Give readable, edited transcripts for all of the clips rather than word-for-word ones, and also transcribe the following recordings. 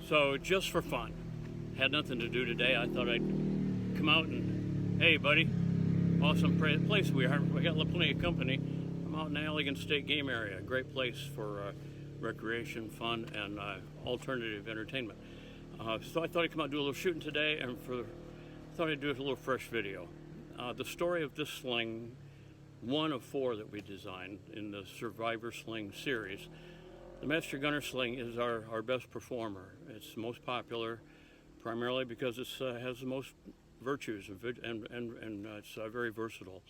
So just for fun, had nothing to do today. I thought I'd come out and, hey buddy, awesome place we are. We got plenty of company. I'm out in the Allegan State Game Area. Great place for recreation, fun, and alternative entertainment. So I thought I'd come out and do a little shooting today, and thought I'd do a little fresh video. The story of this sling, one of 4 that we designed in the Survivor Sling series. The Master Gunner Sling is our best performer. It's the most popular, primarily because it has the most virtues and it's very versatile.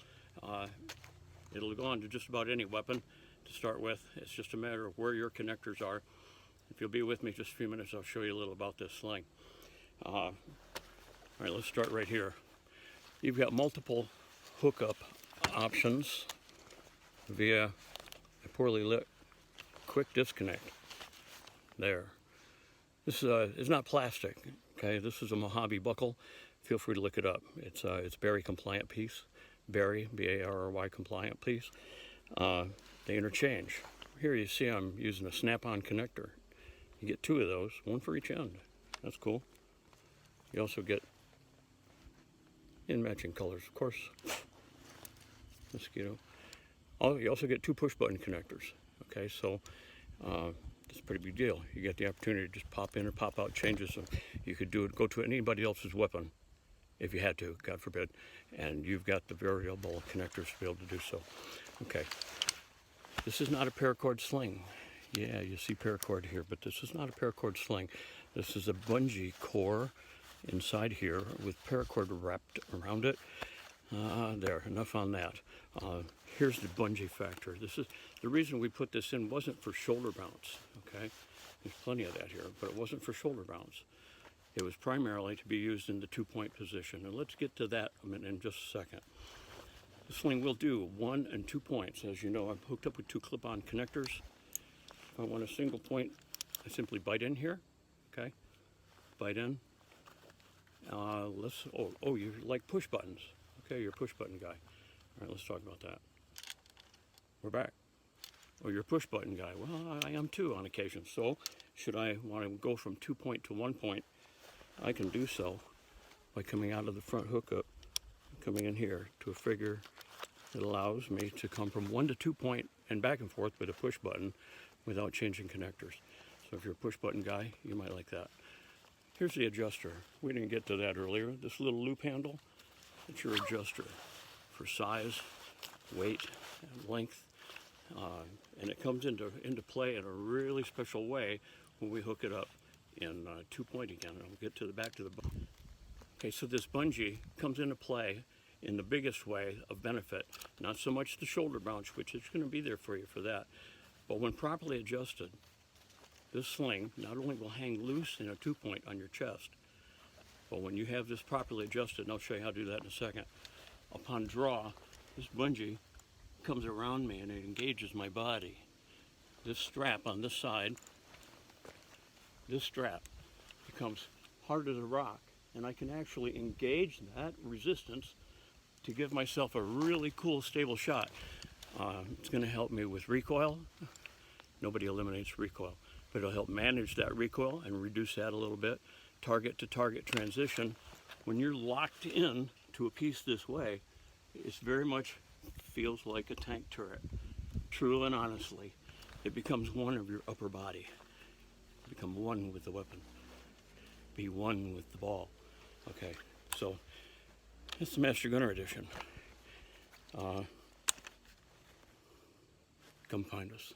It'll go on to just about any weapon to start with. It's just a matter of where your connectors are. If you'll be with me just a few minutes, I'll show you a little about this sling. All right, let's start right here. You've got multiple hookup options via a poorly lit quick disconnect. There. This is not plastic. Okay, this is a Mojave buckle. Feel free to look it up. It's Barry compliant piece. Barry, B-A-R-R-Y compliant piece. They interchange. Here you see I'm using a snap-on connector. You get 2 of those, 1 for each end. That's cool. You also get in matching colors, of course. Mosquito. Oh, you also get 2 push button connectors. Okay, so it's a pretty big deal. You get the opportunity to just pop in or pop out changes. So you could do it, go to anybody else's weapon if you had to, God forbid, and you've got the variable connectors to be able to do so. Okay, this is not a paracord sling. Yeah, you see paracord here, but this is not a paracord sling. This is a Bungee Core inside here with paracord wrapped around it. There, enough on that. Here's the bungee factor. This is the reason we put this in. Wasn't for shoulder bounce. Okay, there's plenty of that here, but it wasn't for shoulder bounce. It was primarily to be used in the 2-point position, and let's get to that in just a second. The sling will do 1 and 2 points. As you know, I'm hooked up with 2 clip-on connectors. If I want a single point, I simply bite in here. Okay, bite in. You like push buttons. Okay, you're a push button guy. All right, let's talk about that. We're back. Oh, you're a push button guy. Well, I am too on occasion. So, should I want to go from 2-point to 1 point, I can do so by coming out of the front hookup, coming in here to a figure that allows me to come from 1 to 2 point and back and forth with a push button without changing connectors. So if you're a push button guy, you might like that. Here's the adjuster. We didn't get to that earlier. This little loop handle, it's your adjuster for size, weight, and length. And it comes into play in a really special way when we hook it up in 2-point again. And I'll get to back to the okay, so this bungee comes into play in the biggest way of benefit. Not so much the shoulder bounce, which is going to be there for you for that, but when properly adjusted, this sling not only will hang loose in a 2-point on your chest, but when you have this properly adjusted, and I'll show you how to do that in a second, upon draw, this bungee comes around me and it engages my body. This strap on this side, this strap becomes hard as a rock, and I can actually engage that resistance to give myself a really cool, stable shot. It's going to help me with recoil. Nobody eliminates recoil, but it'll help manage that recoil and reduce that a little bit. Target to target transition. When you're locked in to a piece this way, it's very much feels like a tank turret. True and honestly, it becomes one of your upper body. Become one with the weapon. Be one with the ball. Okay, so it's the Master Gunner edition. Come find us.